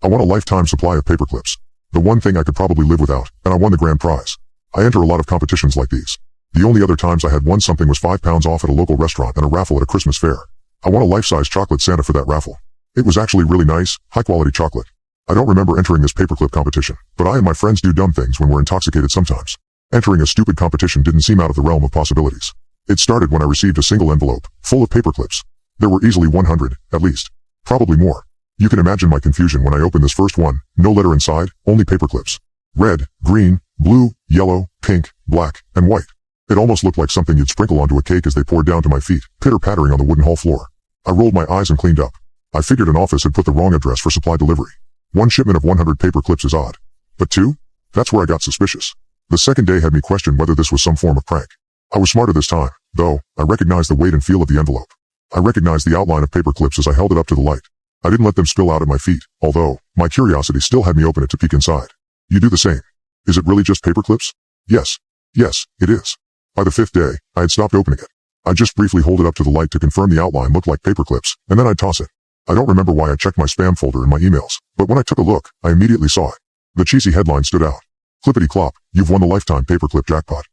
I want a lifetime supply of paper clips. The one thing I could probably live without, and I won the grand prize. I enter a lot of competitions like these. The only other times I had won something was £5 off at a local restaurant and a raffle at a Christmas fair. I won a life-size chocolate Santa for that raffle. It was actually really nice, high-quality chocolate. I don't remember entering this paperclip competition, but I and my friends do dumb things when we're intoxicated sometimes. Entering a stupid competition didn't seem out of the realm of possibilities. It started when I received a single envelope, full of paperclips. There were easily 100, at least. Probably more. You can imagine my confusion when I opened this first one, no letter inside, only paperclips. Red, green, blue, yellow, pink, black, and white. It almost looked like something you'd sprinkle onto a cake as they poured down to my feet, pitter-pattering on the wooden hall floor. I rolled my eyes and cleaned up. I figured an office had put the wrong address for supply delivery. One shipment of 100 paper clips is odd. But two? That's where I got suspicious. The second day had me question whether this was some form of prank. I was smarter this time, though. I recognized the weight and feel of the envelope. I recognized the outline of paper clips as I held it up to the light. I didn't let them spill out at my feet, although my curiosity still had me open it to peek inside. You do the same. Is it really just paper clips? Yes. Yes, it is. By the fifth day, I had stopped opening it. I just briefly hold it up to the light to confirm the outline looked like paper clips, and then I'd toss it. I don't remember why I checked my spam folder in my emails, but when I took a look, I immediately saw it. The cheesy headline stood out. Clippity-clop, you've won the lifetime paperclip jackpot.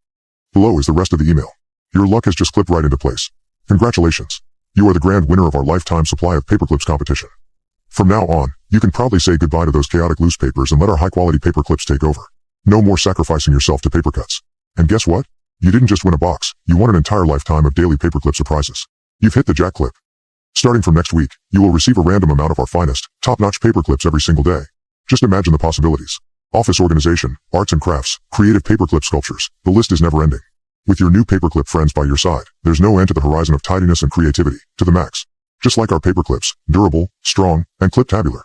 Below is the rest of the email. Your luck has just clipped right into place. Congratulations. You are the grand winner of our lifetime supply of paperclips competition. From now on, you can proudly say goodbye to those chaotic loose papers and let our high-quality paperclips take over. No more sacrificing yourself to paper cuts. And guess what? You didn't just win a box, you won an entire lifetime of daily paperclip surprises. You've hit the jack clip. Starting from next week, you will receive a random amount of our finest, top-notch paperclips every single day. Just imagine the possibilities. Office organization, arts and crafts, creative paperclip sculptures, the list is never ending. With your new paperclip friends by your side, there's no end to the horizon of tidiness and creativity, to the max. Just like our paperclips, durable, strong, and clip-tabular.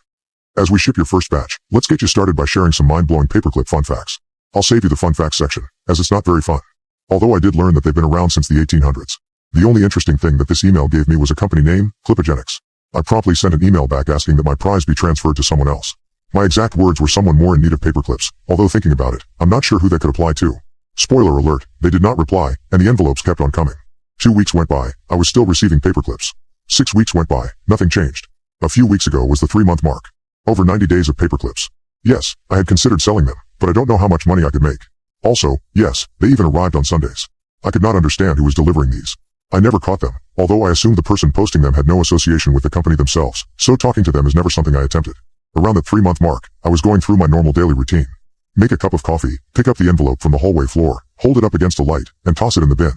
As we ship your first batch, let's get you started by sharing some mind-blowing paperclip fun facts. I'll save you the fun facts section, as it's not very fun. Although I did learn that they've been around since the 1800s. The only interesting thing that this email gave me was a company name, Clipogenics. I promptly sent an email back asking that my prize be transferred to someone else. My exact words were someone more in need of paperclips, although thinking about it, I'm not sure who that could apply to. Spoiler alert, they did not reply, and the envelopes kept on coming. 2 weeks went by, I was still receiving paperclips. 6 weeks went by, nothing changed. A few weeks ago was the 3-month mark. Over 90 days of paperclips. Yes, I had considered selling them, but I don't know how much money I could make. Also, yes, they even arrived on Sundays. I could not understand who was delivering these. I never caught them, although I assumed the person posting them had no association with the company themselves, so talking to them is never something I attempted. Around the 3-month mark, I was going through my normal daily routine. Make a cup of coffee, pick up the envelope from the hallway floor, hold it up against a light, and toss it in the bin.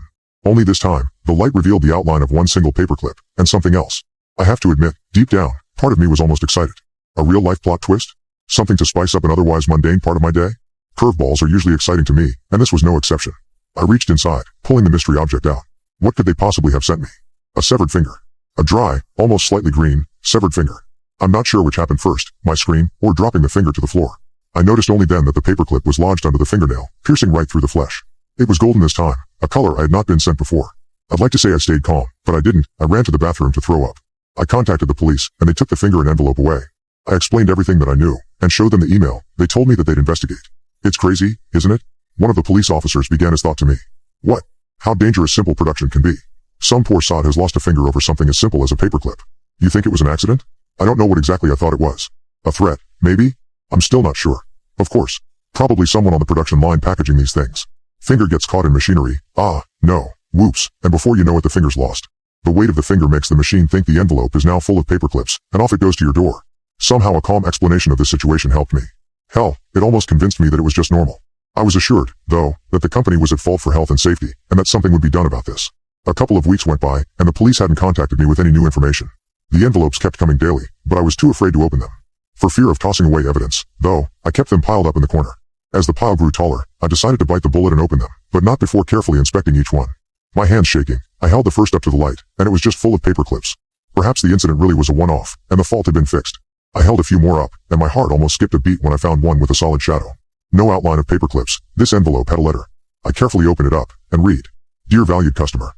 Only this time, the light revealed the outline of one single paperclip, and something else. I have to admit, deep down, part of me was almost excited. A real-life plot twist? Something to spice up an otherwise mundane part of my day? Curveballs are usually exciting to me, and this was no exception. I reached inside, pulling the mystery object out. What could they possibly have sent me? A severed finger. A dry, almost slightly green, severed finger. I'm not sure which happened first, my scream, or dropping the finger to the floor. I noticed only then that the paperclip was lodged under the fingernail, piercing right through the flesh. It was golden this time, a color I had not been sent before. I'd like to say I stayed calm, but I didn't. I ran to the bathroom to throw up. I contacted the police, and they took the finger and envelope away. I explained everything that I knew, and showed them the email. They told me that they'd investigate. It's crazy, isn't it? One of the police officers began his thought to me. What? How dangerous simple production can be. Some poor sod has lost a finger over something as simple as a paperclip. You think it was an accident? I don't know what exactly I thought it was. A threat, maybe? I'm still not sure. Of course. Probably someone on the production line packaging these things. Finger gets caught in machinery. Ah, no. Whoops. And before you know it, the finger's lost. The weight of the finger makes the machine think the envelope is now full of paperclips, and off it goes to your door. Somehow a calm explanation of this situation helped me. Hell, it almost convinced me that it was just normal. I was assured, though, that the company was at fault for health and safety, and that something would be done about this. A couple of weeks went by, and the police hadn't contacted me with any new information. The envelopes kept coming daily, but I was too afraid to open them. For fear of tossing away evidence, though, I kept them piled up in the corner. As the pile grew taller, I decided to bite the bullet and open them, but not before carefully inspecting each one. My hands shaking, I held the first up to the light, and it was just full of paperclips. Perhaps the incident really was a one-off, and the fault had been fixed. I held a few more up, and my heart almost skipped a beat when I found one with a solid shadow. No outline of paperclips. This envelope had a letter. I carefully opened it up, and read. Dear valued customer.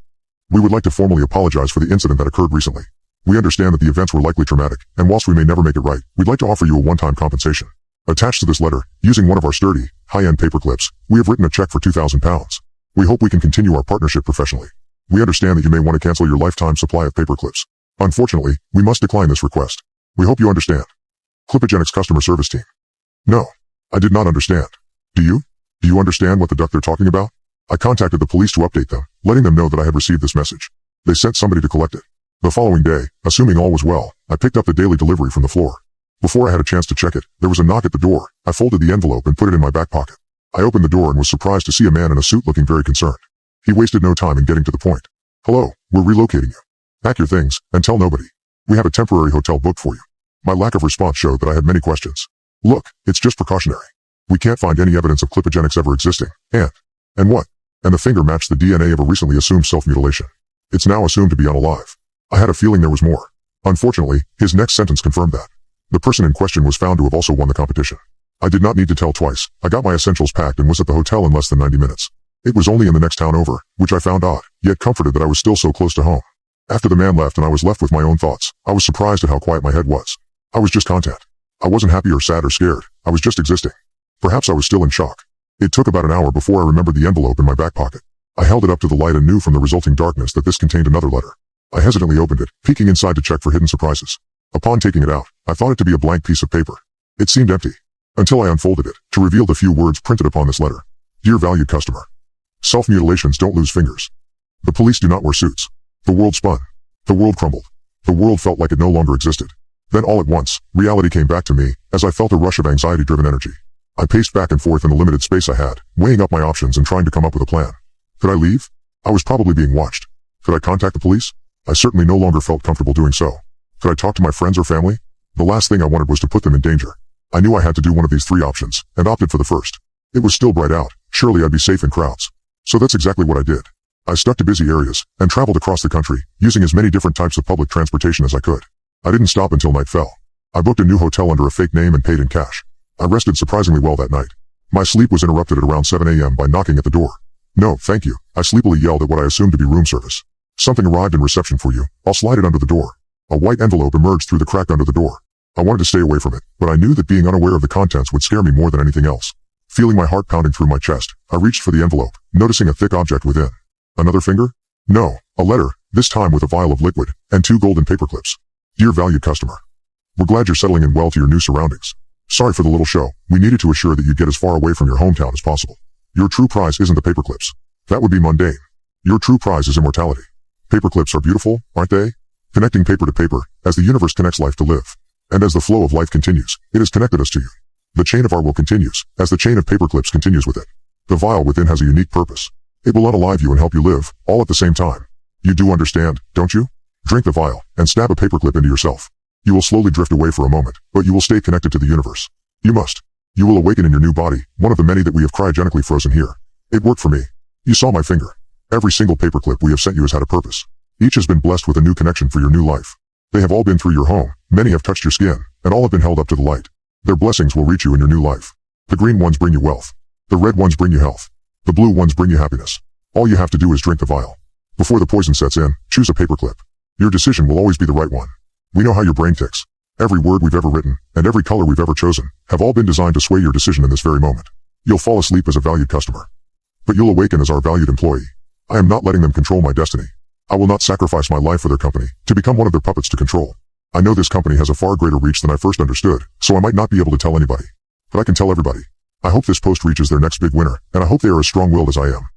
We would like to formally apologize for the incident that occurred recently. We understand that the events were likely traumatic, and whilst we may never make it right, we'd like to offer you a one-time compensation. Attached to this letter, using one of our sturdy, high-end paperclips, we have written a check for £2,000. We hope we can continue our partnership professionally. We understand that you may want to cancel your lifetime supply of paperclips. Unfortunately, we must decline this request. We hope you understand. Clipogenics customer service team. No. I did not understand. Do you? Do you understand what the duck they're talking about? I contacted the police to update them, letting them know that I had received this message. They sent somebody to collect it. The following day, assuming all was well, I picked up the daily delivery from the floor. Before I had a chance to check it, there was a knock at the door. I folded the envelope and put it in my back pocket. I opened the door and was surprised to see a man in a suit looking very concerned. He wasted no time in getting to the point. Hello, we're relocating you. Pack your things, and tell nobody. We have a temporary hotel booked for you. My lack of response showed that I had many questions. Look, it's just precautionary. We can't find any evidence of clipogenics ever existing, and what? And the finger matched the DNA of a recently assumed self-mutilation. It's now assumed to be unalive. I had a feeling there was more. Unfortunately, his next sentence confirmed that. The person in question was found to have also won the competition. I did not need to tell twice. I got my essentials packed and was at the hotel in less than 90 minutes. It was only in the next town over, which I found odd, yet comforted that I was still so close to home. After the man left and I was left with my own thoughts, I was surprised at how quiet my head was. I was just content. I wasn't happy or sad or scared. I was just existing. Perhaps I was still in shock. It took about an hour before I remembered the envelope in my back pocket. I held it up to the light and knew from the resulting darkness that this contained another letter. I hesitantly opened it, peeking inside to check for hidden surprises. Upon taking it out, I thought it to be a blank piece of paper. It seemed empty. Until I unfolded it, to reveal the few words printed upon this letter. Dear valued customer. Self-mutilations don't lose fingers. The police do not wear suits. The world spun. The world crumbled. The world felt like it no longer existed. Then all at once, reality came back to me, as I felt a rush of anxiety-driven energy. I paced back and forth in the limited space I had, weighing up my options and trying to come up with a plan. Could I leave? I was probably being watched. Could I contact the police? I certainly no longer felt comfortable doing so. Could I talk to my friends or family? The last thing I wanted was to put them in danger. I knew I had to do one of these three options, and opted for the first. It was still bright out. Surely I'd be safe in crowds. So that's exactly what I did. I stuck to busy areas, and traveled across the country, using as many different types of public transportation as I could. I didn't stop until night fell. I booked a new hotel under a fake name and paid in cash. I rested surprisingly well that night. My sleep was interrupted at around 7 a.m. by knocking at the door. No, thank you. I sleepily yelled at what I assumed to be room service. Something arrived in reception for you. I'll slide it under the door. A white envelope emerged through the crack under the door. I wanted to stay away from it, but I knew that being unaware of the contents would scare me more than anything else. Feeling my heart pounding through my chest, I reached for the envelope, noticing a thick object within. Another finger? No, a letter, this time with a vial of liquid, and 2 golden paper clips. Dear valued customer. We're glad you're settling in well to your new surroundings. Sorry for the little show. We needed to assure that you get as far away from your hometown as possible. Your true prize isn't the paper clips. That would be mundane. Your true prize is immortality. Paper clips are beautiful, aren't they? Connecting paper to paper, as the universe connects life to live. And as the flow of life continues, it has connected us to you. The chain of our will continues, as the chain of paper clips continues with it. The vial within has a unique purpose. It will unalive you and help you live, all at the same time. You do understand, don't you? Drink the vial, and stab a paperclip into yourself. You will slowly drift away for a moment, but you will stay connected to the universe. You must. You will awaken in your new body, one of the many that we have cryogenically frozen here. It worked for me. You saw my finger. Every single paperclip we have sent you has had a purpose. Each has been blessed with a new connection for your new life. They have all been through your home, many have touched your skin, and all have been held up to the light. Their blessings will reach you in your new life. The green ones bring you wealth. The red ones bring you health. The blue ones bring you happiness. All you have to do is drink the vial. Before the poison sets in, choose a paperclip. Your decision will always be the right one. We know how your brain ticks. Every word we've ever written, and every color we've ever chosen, have all been designed to sway your decision in this very moment. You'll fall asleep as a valued customer. But you'll awaken as our valued employee. I am not letting them control my destiny. I will not sacrifice my life for their company, to become one of their puppets to control. I know this company has a far greater reach than I first understood, so I might not be able to tell anybody. But I can tell everybody. I hope this post reaches their next big winner, and I hope they are as strong-willed as I am.